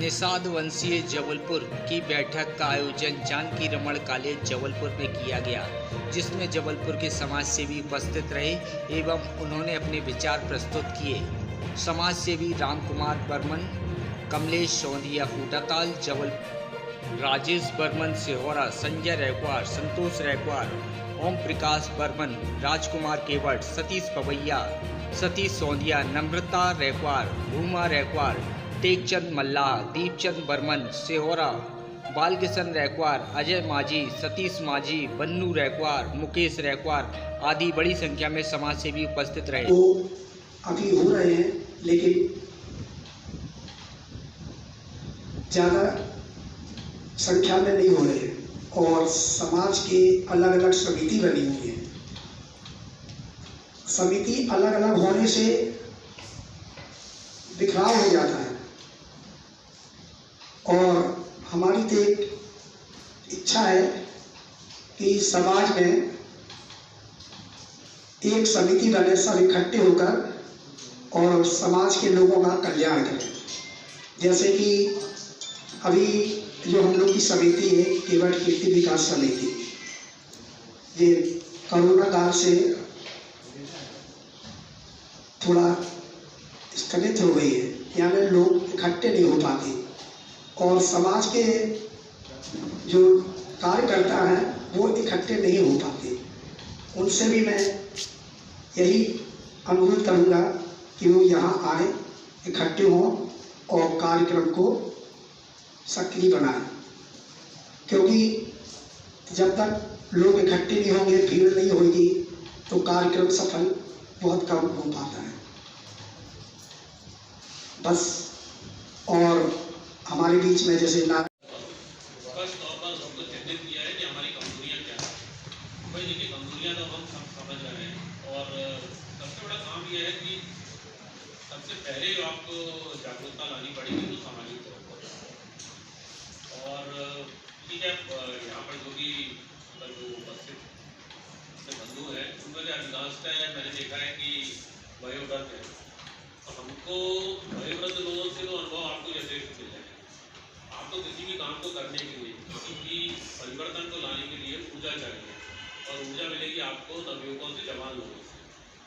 निषाद वंशीय जबलपुर की बैठक का आयोजन जानकी रमण कॉलेज जबलपुर में किया गया, जिसमें जबलपुर के समाज सेवी उपस्थित रहे एवं उन्होंने अपने विचार प्रस्तुत किए। समाज सेवी राम कुमार बर्मन, कमलेश सोंधिया फूटाताल जबलपुर, राजेश बर्मन सिहोरा, संजय रैकवार, संतोष रैकवार, ओम प्रकाश बर्मन, राजकुमार केवट, सतीश पवैया, सतीश सोंधिया, नम्रता रैकवार, भूमा रैकवार, टेकचंद मल्ला, दीपचंद बर्मन सिहोरा, बालकिशन रैकवार, अजय माझी, सतीश माझी, बन्नू रैकवार, मुकेश रैकवार आदि बड़ी संख्या में समाज सेवी उपस्थित रहे। तो अभी हो रहे हैं, लेकिन ज़्यादा संख्या में नहीं हो रहे हैं और समाज के अलग अलग समिति बनी हुई है। समिति अलग अलग होने से बिखराव हो जाता है और हमारी तो एक इच्छा है कि समाज में एक समिति बने, सब इकट्ठे होकर और समाज के लोगों का कल्याण करें। जैसे कि अभी जो हम लोग की समिति है केवट कीर्ति विकास समिति, ये कोरोना काल से थोड़ा स्थगित हो गई है, यानी लोग इकट्ठे नहीं हो पाते और समाज के जो कार्यकर्ता हैं वो इकट्ठे नहीं हो पाते। उनसे भी मैं यही अनुरोध करूँगा कि वो यहाँ आए, इकट्ठे हों और कार्यक्रम को सक्रिय बनाएं, क्योंकि जब तक लोग इकट्ठे नहीं होंगे, भीड़ नहीं होगी, तो कार्यक्रम सफल बहुत कम हो पाता है बस। और हमारे बीच में जैसे देखिए कमजोरियाँ तो हम सब समझ रहे हैं और सबसे बड़ा काम यह है कि सबसे पहले जो आपको जागरूकता लानी पड़ेगी तो सामाजिक तौर पर। और ठीक है, यहाँ पर जो भी जो उपस्थित बंधु हैं उनका जो अधिकांश है, मैंने देखा है कि वयोवृद्ध है, तो हमको वयोवृद्ध लोगों से तो अनुभव आपको यथेष्ट मिल जाएगा। आपको किसी भी काम को करने के लिए, किसी भी परिवर्तन को लाने के लिए ऊर्जा चाहिए और ऊर्जा मिलेगी आपको नवयुवकों से, जवान लोगों से।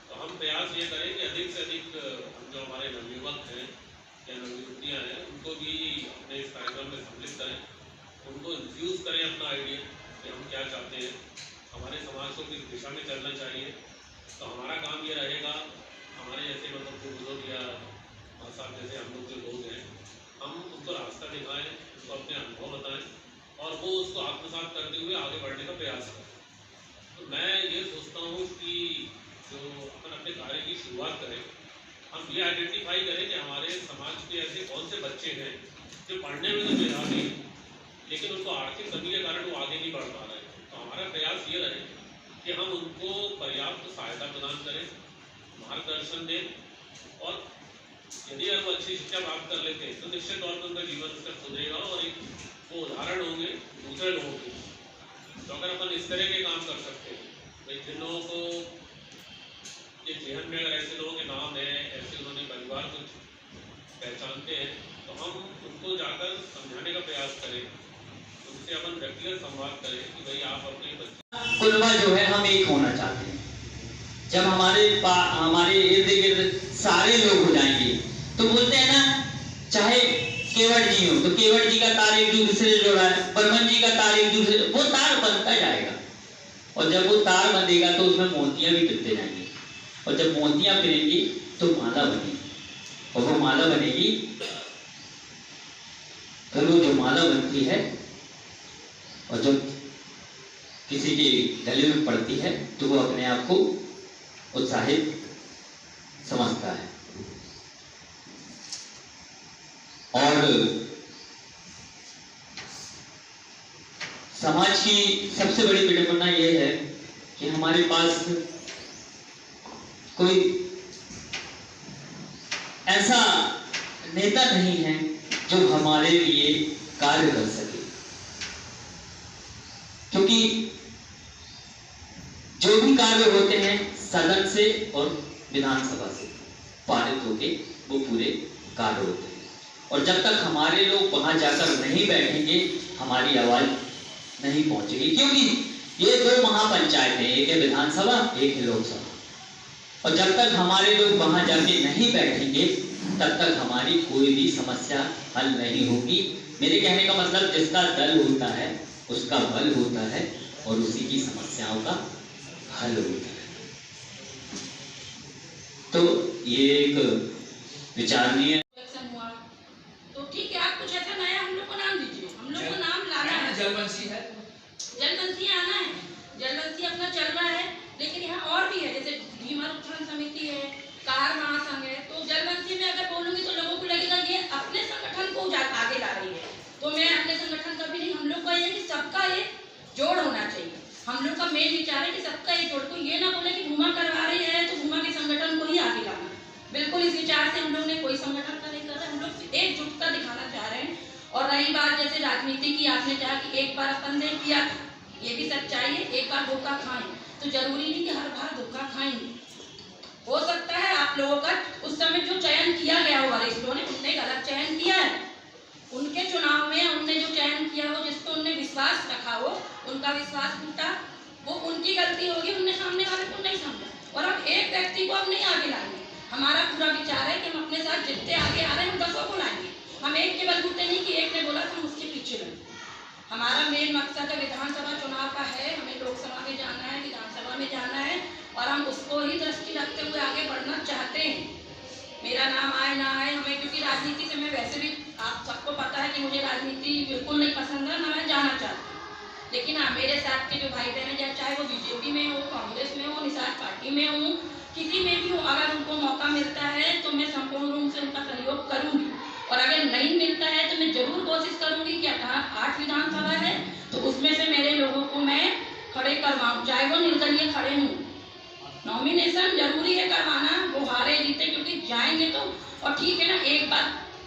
तो हम प्रयास ये करें कि अधिक से अधिक हम जो हमारे नवयुवक हैं या नवयुवतियाँ हैं उनको भी अपने इस कार्यक्रम में सम्मिलित करें, उनको इन्फ्यूज़ करें अपना आइडिया कि हम क्या चाहते हैं, हमारे समाज को किस दिशा में चलना चाहिए। तो हमारा काम ये रहेगा, हमारे जैसे मतलब जो बुजुर्ग या साहब जैसे हम लोग जो लोग हैं, हम उनको रास्ता दिखाएँ, उनको अपने अनुभव बताएँ और वो उसको आत्मसात करते हुए आगे बढ़ने का प्रयास करें। तो मैं ये सोचता हूँ कि जो अपन अपने कार्य की शुरुआत करें, हम ये आइडेंटिफाई करें कि हमारे समाज के ऐसे कौन से बच्चे हैं जो पढ़ने में तो मेधावी हैं, लेकिन उनको आर्थिक कमी के कारण वो आगे नहीं बढ़ पा रहे हैं। तो हमारा प्रयास ये रहे कि हम उनको पर्याप्त सहायता प्रदान करें, मार्गदर्शन दें और यदि हम अच्छी शिक्षा प्राप्त कर लेते हैं तो निश्चित तौर पर उनका जीवन स्तर सुधरेगा और एक वो उदाहरण होंगे दूसरे लोगों के। तो अगर अपन इस तरह के काम कर सकते हैं, भाई जिन लोगों को ये जेहन में अगर ऐसे लोगों के नाम हैं, ऐसे उन्होंने परिवार को पहचानते हैं, तो हम उनको जाकर समझाने का प्रयास करें, उनसे अपन व्यक्तिगत संवाद करें कि भाई आप अपने बच्चे कुलवा जो है हम एक होना चाहते हैं। जब हमारे इर्द गिर्द सारे लोग हो जाएंगे तो बोलते हैं ना, चाहे केवट जी हो तो केवट जी का तार एक दूसरे से जुड़ा है, बर्मन जी का तार एक दूसरे, वो तार बनता जाएगा और जब वो तार बंधेगा तो उसमें मोतियां भी पिरते जाएंगे और जब मोतियां पिरेंगी तो माला बनेगी और वो माला बनेगी, फिर वो जो माला बनती है और जब किसी के गले में पड़ती है तो वो अपने आप को उत्साहित समझता है। और समाज की सबसे बड़ी विडंबना यह है कि हमारे पास कोई ऐसा नेता नहीं है जो हमारे लिए कार्य कर सके, क्योंकि जो भी कार्य होते हैं सदन से और विधानसभा से पारित होके वो पूरे कार्य होते हैं। और जब तक हमारे लोग वहां जाकर नहीं बैठेंगे हमारी आवाज नहीं पहुंचेगी, क्योंकि ये दो महापंचायत है, एक है विधानसभा एक है लोकसभा, और जब तक हमारे लोग वहां जाके नहीं बैठेंगे तब तक हमारी कोई भी समस्या हल नहीं होगी। मेरे कहने का मतलब जिसका दल होता है उसका बल होता है और उसी की समस्याओं का हल होता है। तो ये एक विचारणीय हुआ तो ठीक है, आप कुछ ऐसा नया हम लोग को नाम दीजिए, हम लोग को नाम लाना है। जलवंशी है, जलवंशी आना है, जलवंशी अपना चल रहा है, लेकिन यहाँ और भी है, जैसे भीमर उत्थान समिति है, कार महासंघ है। तो जलवंशी में अगर बोलूंगी तो लोगों को लगेगा ये अपने संगठन को आगे ला रही है, तो मैं अपने संगठन कभी नहीं। हम लोग का ये कि सबका एक जोड़ होना चाहिए। हम लोग का मेन विचार है कि सबका एक जोड़, कोई ये ना बोले कि भूमा करवा रही है तो भूमा के संगठन को ही आगे लाना। बिल्कुल इस विचार से हम लोग ने कोई संगठन का नहीं कर रहे, हम लोग एकजुटता दिखाना चाह रहे हैं। और रही बात जैसे राजनीति की, आपने कहा कि एक बार अपन ने किया था, ये भी सच्चाई है, एक बार धोखा खाएं तो जरूरी नहीं कि हर बार धोखा खाएंगे। हो सकता है आप लोगों का उस समय जो चयन किया गया हो वरिष्ठों ने, उनने गलत चयन किया है। उनके चुनाव में उनने जो चयन किया हो, जिस पर उनने विश्वास रखा हो, उनका विश्वास टूटा, वो उनकी गलती होगी, उनने सामने वाले को नहीं समझा। और हम एक व्यक्ति को अब नहीं आगे लाएंगे। हमारा पूरा विचार है कि हम अपने साथ जितने आगे आ रहे हैं हम 10 को लाएंगे। हम एक के बलबूते नहीं कि एक ने बोला था हम उसके पीछे लगे। हमारा मेन मकसद है विधानसभा चुनाव का है, हमें लोकसभा में जाना है, विधानसभा में जाना है, और हम उसको ही दृष्टि रखते हुए आगे बढ़ना चाहते हैं। मेरा नाम आए ना आए हमें, क्योंकि राजनीति से मैं वैसे भी, आप सबको पता है कि मुझे राजनीति बिल्कुल नहीं पसंद है, ना मैं जाना चाहती हूँ। लेकिन हाँ, मेरे साथ के जो भाई बहन हैं, चाहे वो बीजेपी में हो, कांग्रेस में हो, निषाद पार्टी में हो, किसी में भी हो, अगर उनको मौका मिलता है तो मैं संपूर्ण रूप से उनका सहयोग करूँगी। और अगर नहीं मिलता है तो मैं जरूर कोशिश करूँगी कि 8 विधानसभा है तो उसमें से मेरे लोगों को मैं खड़े करवाऊँ, चाहे वो निर्दलीय खड़े हों। नॉमिनेशन जरूरी है करवाना, वो हारे जीते, क्योंकि जाएंगे तो, और ठीक है ना, एक बार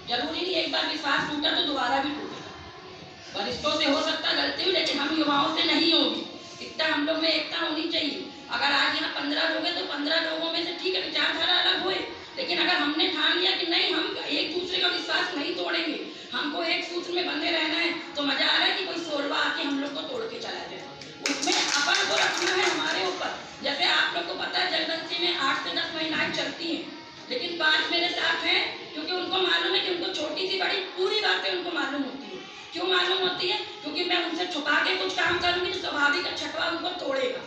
जरूरी नहीं, एक बार विश्वास टूटा तो दोबारा भी टूटेगा। वरिष्ठों से हो सकता गलती हुई, लेकिन हम युवाओं से नहीं होगी। इतना हम लोग में एकता होनी चाहिए। अगर आज यहाँ 15 लोग हैं तो 15 लोगों में से ठीक है विचारधारा अलग हुए, लेकिन अगर हमने ठान लिया कि नहीं, हम एक दूसरे का विश्वास नहीं तोड़ेंगे, हमको एक सूत्र में बंधे रहना है, तो मजा आ रहा है कि कोई सोलवा आके हम लोग को तोड़ के चला जाए। उसमें अपन को रखना है हमारे ऊपर। जैसे आप लोग को पता है जलवंशी में 8 से 10 महिलाएं चलती हैं, लेकिन 5 मेरे साथ हैं, क्योंकि उनको मालूम है कि उनको छोटी सी बड़ी पूरी बातें उनको मालूम होती है। क्यों मालूम होती है? क्योंकि मैं उनसे छुपा के कुछ काम करूंगी तो स्वाभाविक छठवा उनको तोड़ेगा,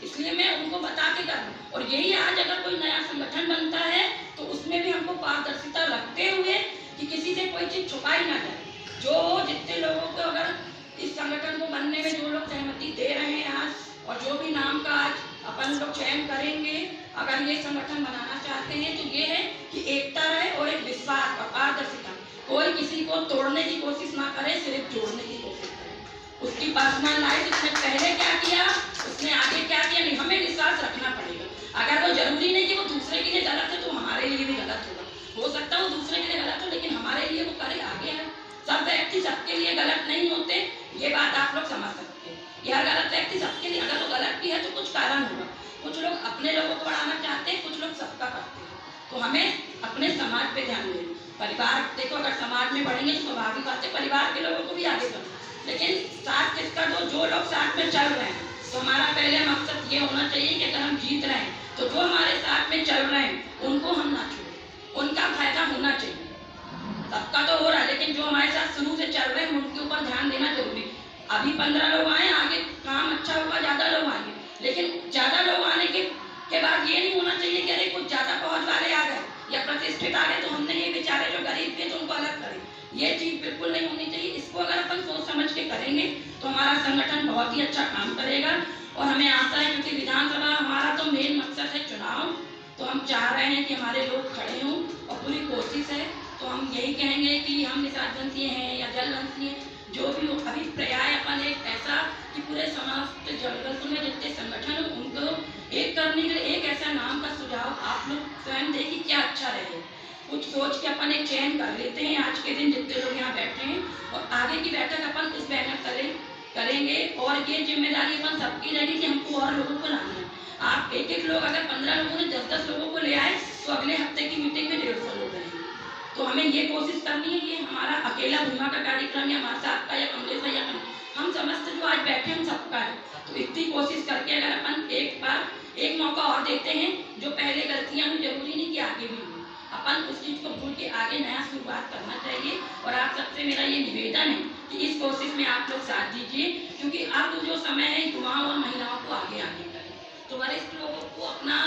इसलिए मैं उनको बता के करूँ। और यही आज अगर कोई नया संगठन बनता है तो उसमें भी हमको पारदर्शिता रखते हुए कि किसी से कोई चीज छुपाई ना जाए। जो जितने लोगों को अगर इस संगठन को बनने में जो लोग सहमति दे रहे हैं आज, और जो भी नाम का आज अपन लोग चयन करेंगे, अगर ये संगठन बनाना चाहते हैं तो ये है कि एकता रहे और एक विश्वास और पारदर्शिता। कोई किसी को तोड़ने की कोशिश ना करे, सिर्फ जोड़ने की कोशिश करे। उसकी पर्सनल लाइफ, उसने पहले क्या किया, उसने आगे क्या किया, नहीं, हमें विश्वास रखना पड़ेगा। अगर वो जरूरी नहीं कि वो दूसरे के लिए गलत है तो हमारे लिए भी गलत होगा। हो सकता है वो दूसरे के लिए गलत हो, लेकिन हमारे लिए वो करे, आगे है। सब व्यक्ति सबके लिए गलत नहीं होते, ये बात आप लोग समझ सकते हैं। यह गलत व्यक्ति सबके लिए, अगर वो गलत भी है तो कुछ कारण होगा। कुछ लोग अपने लोगों को बढ़ाना चाहते हैं, कुछ लोग सबका करते हैं। तो हमें अपने समाज पे ध्यान देना। परिवार देखो, अगर समाज में बढ़ेंगे तो स्वाभाविक बात है परिवार के लोगों को भी आगे करना, लेकिन साथ किसका, जो लोग साथ में चल रहे हैं। तो हमारा पहले मकसद ये होना चाहिए कि अगर हम जीत रहे हैं तो जो हमारे साथ में चल रहे हैं उनको हम ना छोड़ें, उनका फायदा होना चाहिए। सबका तो हो रहा है, लेकिन जो हमारे साथ शुरू से चल रहे हैं उनके ऊपर ध्यान देना जरूरी। अभी 15 लोग आए, आगे काम अच्छा होगा, ज्यादा लोग आएंगे, लेकिन ज्यादा लोग आने के बाद ये नहीं होना चाहिए कि अरे कुछ ज्यादा पहुंच वाले आ गए या प्रतिष्ठित आ गए तो हमने ये बेचारे जो गरीब थे तो उनको अलग करें। ये चीज बिल्कुल नहीं होनी चाहिए। इसको अगर अपन सोच समझ के करेंगे तो हमारा संगठन बहुत ही अच्छा काम करेगा। और हमें आशा है, क्योंकि विधानसभा हमारा तो मेन मकसद है चुनाव, तो हम चाह रहे हैं कि हमारे लोग खड़े हों और पूरी कोशिश है। तो हम यही कहेंगे कि हम निषादवंशी हैं या जलवंशी हैं, जो भी हो, अभिप्राय अपन एक ऐसा कि पूरे समाज के जलवंशी में जितने संगठन हो उनको एक करने के लिए एक ऐसा नाम का सुझाव आप लोग स्वयं दें कि क्या अच्छा रहे। कुछ सोच के अपन एक चयन कर लेते हैं आज के दिन जितने लोग यहाँ बैठे हैं, और आगे की बैठक अपन इस बैनर करेंगे। और ये जिम्मेदारी अपन सबकी रहेगी कि हमको और लोगों को लाना है। आप एक लोग, अगर 15 लोगों ने 10-10 लोगों को ले आए तो अगले हफ्ते की मीटिंग में 150 लोग रहेंगे। तो हमें ये कोशिश करनी है कि हमारा अकेला भूमा का कार्यक्रम या माँ साहब का या कमलेश भैया का, हम समस्त जो आज बैठे हम सबका है। तो इतनी कोशिश करके अगर अपन एक बार एक मौका और देते हैं, जो पहले गलतियां हुई जरूरी नहीं कि आगे भी हुई, अपन उस चीज़ को भूल के आगे नया शुरुआत करना चाहिए। और आप सबसे मेरा ये निवेदन है कि इस कोशिश में आप लोग साथ दीजिए, क्योंकि अब जो समय है युवाओं और महिलाओं को आगे आगे करें। तो वरिष्ठ लोगों को अपना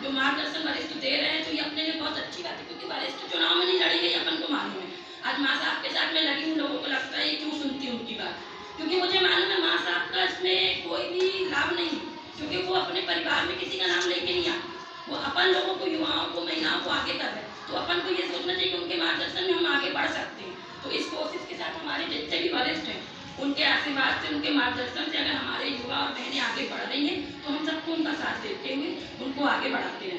जो मार्गदर्शन वरिष्ठ दे रहे हैं तो ये अपने लिए बहुत अच्छी बात है, क्योंकि वरिष्ठ चुनाव में नहीं लड़ी गई, अपन को मालूम है। आज माँ साहब के साथ में लगी हूँ, लोगों को लगता है क्यों सुनती उनकी बात, क्योंकि मुझे मालूम है माँ साहब का इसमें कोई भी लाभ नहीं, क्योंकि वो अपने परिवार में किसी का नाम लेके नहीं आते, वो अपन लोगों को, युवाओं को, महिलाओं को आगे कर रहे हैं। तो अपन को ये सोचना चाहिए कि उनके मार्गदर्शन में हम आगे बढ़ सकते हैं। तो इस कोशिश के साथ हमारे जितने भी वरिष्ठ हैं, उनके आशीर्वाद से, उनके मार्गदर्शन से अगर हमारे युवा और बहनें आगे बढ़ रही हैं तो हम सबको उनका साथ देते हुए उनको आगे बढ़ाते हैं।